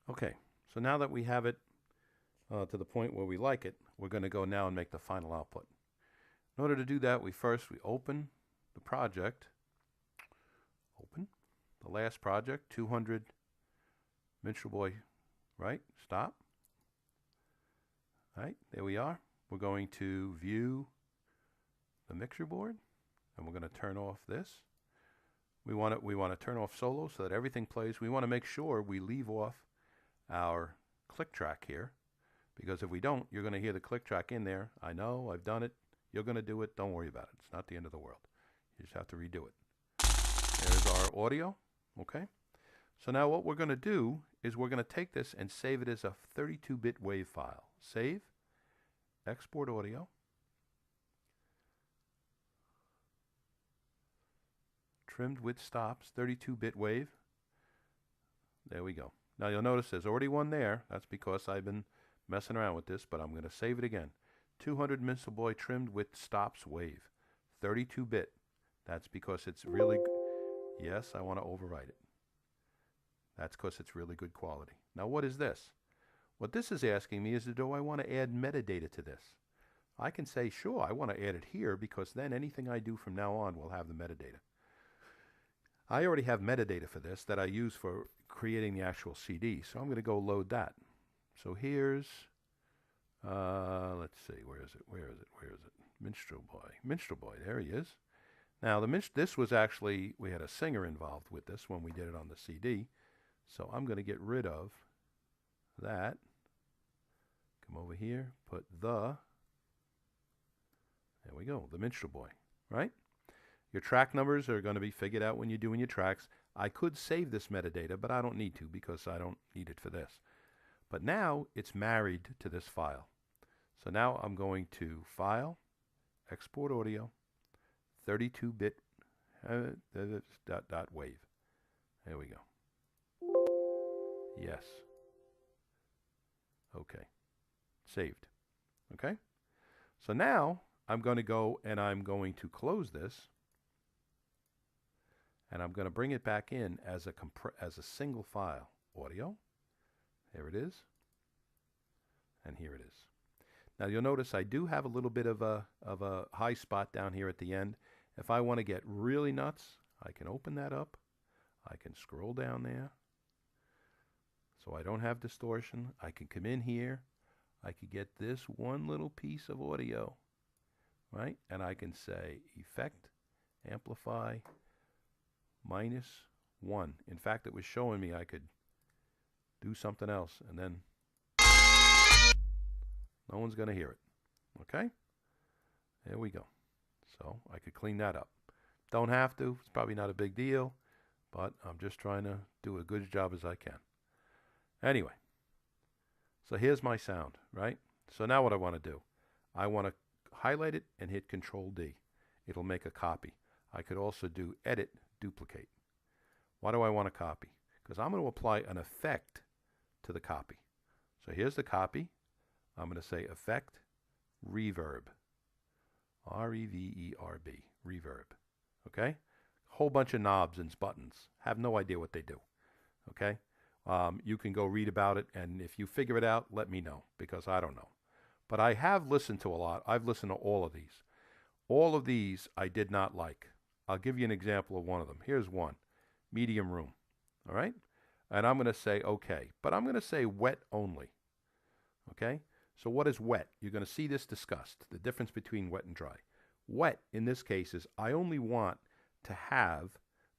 Okay, so now that we have it to the point where we like it, we're going to go now and make the final output. In order to do that, we open the project, open the last project, 200 Minstrel Boy, right? Stop. All right, there we are. We're going to view the mixer board, and we're going to turn off this. We want to turn off solo so that everything plays. We want to make sure we leave off our click track here, because if we don't, you're going to hear the click track in there. I know, I've done it. You're going to do it. Don't worry about it. It's not the end of the world. You just have to redo it. There's our audio. Okay. So now what we're going to do is we're going to take this and save it as a 32-bit WAV file. Save, export audio, trimmed with stops, 32-bit WAV. There we go. Now you'll notice there's already one there. That's because I've been messing around with this, but I'm going to save it again. 200 Minstrel Boy trimmed with stops WAV, 32-bit. That's because it's really, yes, I want to overwrite it. That's because it's really good quality. Now what is this? What this is asking me is, do I want to add metadata to this? I can say, sure, I want to add it here, because then anything I do from now on will have the metadata. I already have metadata for this that I use for creating the actual CD, so I'm going to go load that. So here's, let's see, where is it? Minstrel Boy, there he is. Now, this was actually, we had a singer involved with this when we did it on the CD, so I'm going to get rid of that. Come over here, put there we go, the Minstrel Boy, right? Your track numbers are going to be figured out when you're doing your tracks. I could save this metadata, but I don't need to because I don't need it for this. But now it's married to this file. So now I'm going to File, Export Audio, 32-bit .wav. There we go. Yes. Okay. Saved. Okay? So now I'm going to go and I'm going to close this. And I'm going to bring it back in as a single file. Audio. There it is. And here it is. Now you'll notice I do have a little bit of a high spot down here at the end. If I want to get really nuts, I can open that up. I can scroll down there. So I don't have distortion. I can come in here. I could get this one little piece of audio, right? And I can say Effect, Amplify, -1. In fact, it was showing me I could do something else, and then no one's going to hear it. Okay? There we go. So I could clean that up. Don't have to. It's probably not a big deal, but I'm just trying to do a good job as I can. Anyway, so here's my sound, right? So now what I want to do, I want to highlight it and hit Control-D. It'll make a copy. I could also do Edit, Duplicate. Why do I want to copy? Because I'm going to apply an effect to the copy. So here's the copy. I'm going to say Effect, Reverb. R-E-V-E-R-B, Reverb. Okay? Whole bunch of knobs and buttons. Have no idea what they do. Okay? You can go read about it, and if you figure it out, let me know, because I don't know. But I have listened to a lot. I've listened to all of these. All of these I did not like. I'll give you an example of one of them. Here's one. Medium room. All right? And I'm going to say okay. But I'm going to say wet only. Okay? So what is wet? You're going to see this discussed, the difference between wet and dry. Wet, in this case, is I only want to have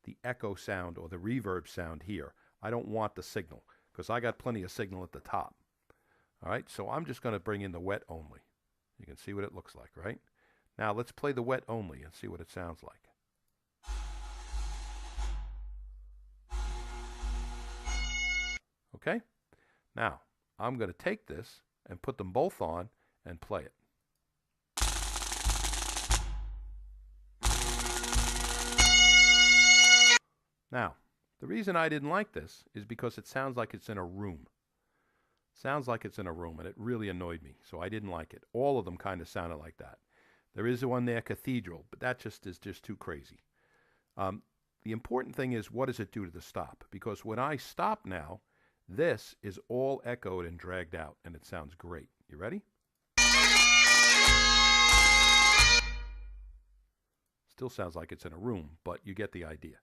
the echo sound or the reverb sound here. I don't want the signal, because I got plenty of signal at the top. All right? So I'm just going to bring in the wet only. You can see what it looks like, right? Now let's play the wet only and see what it sounds like. Okay? Now, I'm going to take this and put them both on and play it. Now, the reason I didn't like this is because it sounds like it's in a room. Sounds like it's in a room, and it really annoyed me, so I didn't like it. All of them kind of sounded like that. There is one there, Cathedral, but that is just too crazy. The important thing is, what does it do to the stop? Because when I stop now, This is all echoed and dragged out, and it sounds great. You ready? Still sounds like it's in a room, but you get the idea.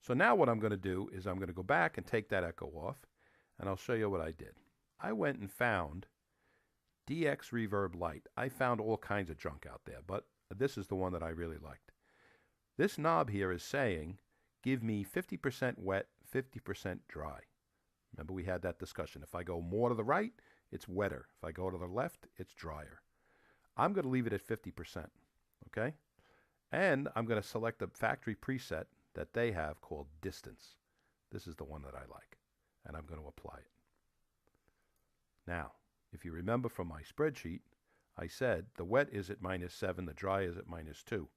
So now what I'm going to do is I'm going to go back and take that echo off, and I'll show you what I did. I went and found DX Reverb Lite. I found all kinds of junk out there, but this is the one that I really liked. This knob here is saying, give me 50% wet, 50% dry. Remember we had that discussion. If I go more to the right, it's wetter. If I go to the left, it's drier. I'm going to leave it at 50%, okay? And I'm going to select a factory preset that they have called Distance. This is the one that I like, and I'm going to apply it. Now, if you remember from my spreadsheet, I said the wet is at -7, the dry is at -2.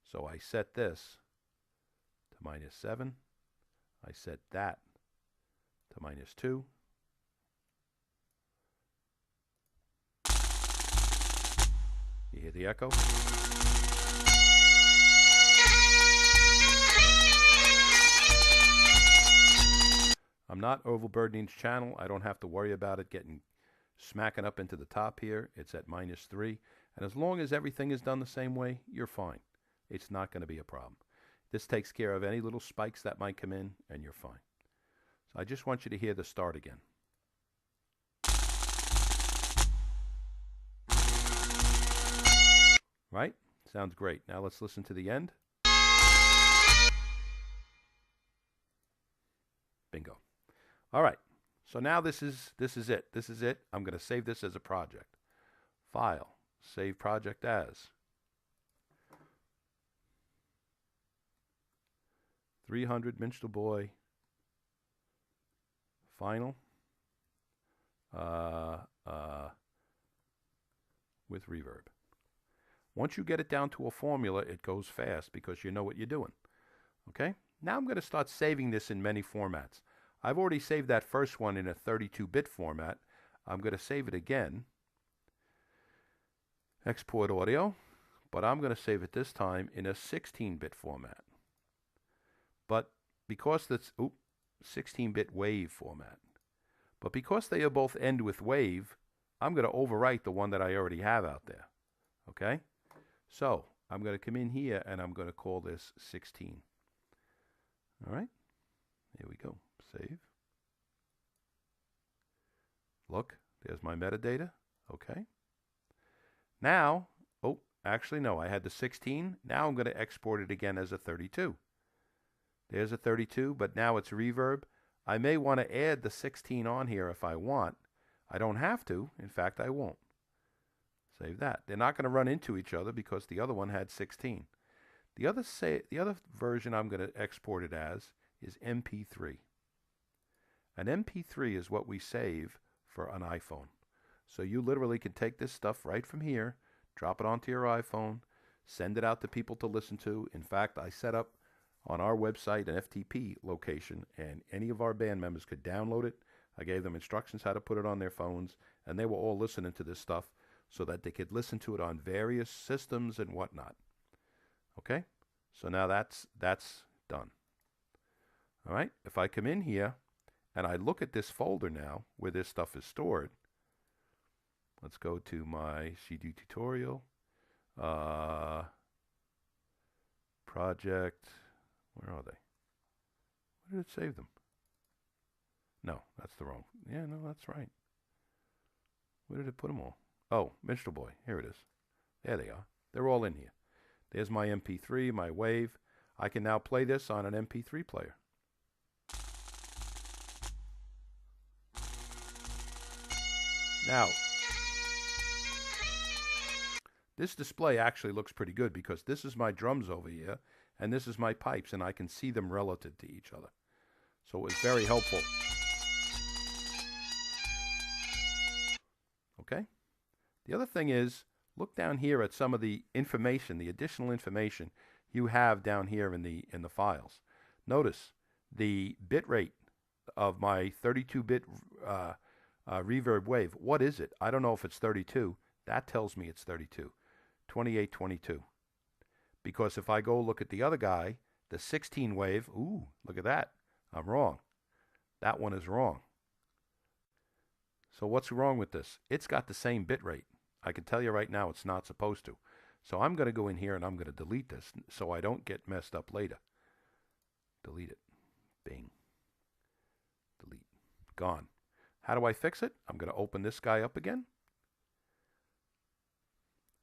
So I set this to -7. I set that to -2. You hear the echo? I'm not overburdening the channel. I don't have to worry about it smacking up into the top here. It's at -3. And as long as everything is done the same way, you're fine. It's not going to be a problem. This takes care of any little spikes that might come in, and you're fine. So I just want you to hear the start again. Right? Sounds great. Now let's listen to the end. Bingo. All right. So now this is it. This is it. I'm going to save this as a project. File. Save project as. 300 Minstrel Boy. Final. With reverb. Once you get it down to a formula, it goes fast because you know what you're doing. Okay? Now I'm going to start saving this in many formats. I've already saved that first one in a 32-bit format. I'm going to save it again. Export audio. But I'm going to save it this time in a 16-bit format. But because that's 16-bit wave format. But because they both end with wave, I'm going to overwrite the one that I already have out there. Okay? So I'm going to come in here and I'm going to call this 16. All right? Here we go. Save. Look, there's my metadata. Okay. Now, actually no, I had the 16. Now I'm going to export it again as a 32. There's a 32, but now it's reverb. I may want to add the 16 on here if I want. I don't have to. In fact, I won't. Save that. They're not going to run into each other because the other one had 16. The other version I'm going to export it as is MP3. An MP3 is what we save for an iPhone. So you literally can take this stuff right from here, drop it onto your iPhone, send it out to people to listen to. In fact, I set up on our website an FTP location, and any of our band members could download it. I gave them instructions how to put it on their phones, and they were all listening to this stuff so that they could listen to it on various systems and whatnot. Okay? So now that's done. All right? If I come in here and I look at this folder now where this stuff is stored, let's go to my CD tutorial, project, where are they? Where did it save them? No, that's the wrong. Yeah, no, that's right. Where did it put them all? Oh, Minstrel Boy. Here it is. There they are. They're all in here. There's my MP3, my wave. I can now play this on an MP3 player. Now, this display actually looks pretty good because this is my drums over here, and this is my pipes, and I can see them relative to each other. So it's very helpful. Okay? The other thing is, look down here at some of the information, the additional information you have down here in the files. Notice the bit rate of my 32-bit reverb wave. What is it? I don't know if it's 32. That tells me it's 32. 2822. Because if I go look at the other guy, the 16 wave, ooh, look at that. I'm wrong. That one is wrong. So what's wrong with this? It's got the same bit rate. I can tell you right now it's not supposed to. So I'm going to go in here and I'm going to delete this so I don't get messed up later. Delete it. Bing. Delete. Gone. How do I fix it? I'm going to open this guy up again.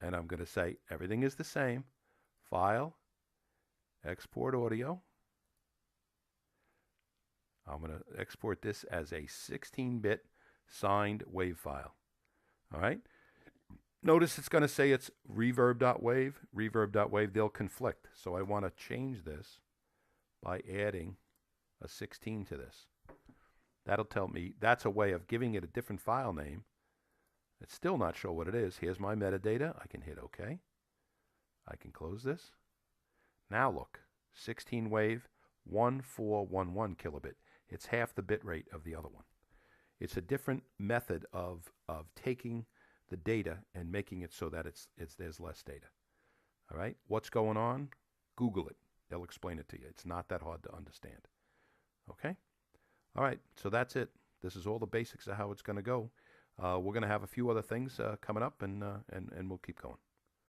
And I'm going to say everything is the same. File. Export audio. I'm going to export this as a 16-bit signed WAV file. All right. Notice it's going to say it's reverb.wave, reverb.wave. They'll conflict. So I want to change this by adding a 16 to this. That'll tell me, that's a way of giving it a different file name. It's still not sure what it is. Here's my metadata. I can hit OK. I can close this. Now look, 16 wave, 1411 kilobit. It's half the bit rate of the other one. It's a different method of taking the data and making it so that there's less data. All right? What's going on? Google it. They'll explain it to you. It's not that hard to understand. Okay? All right, so that's it. This is all the basics of how it's going to go. We're going to have a few other things coming up, and we'll keep going.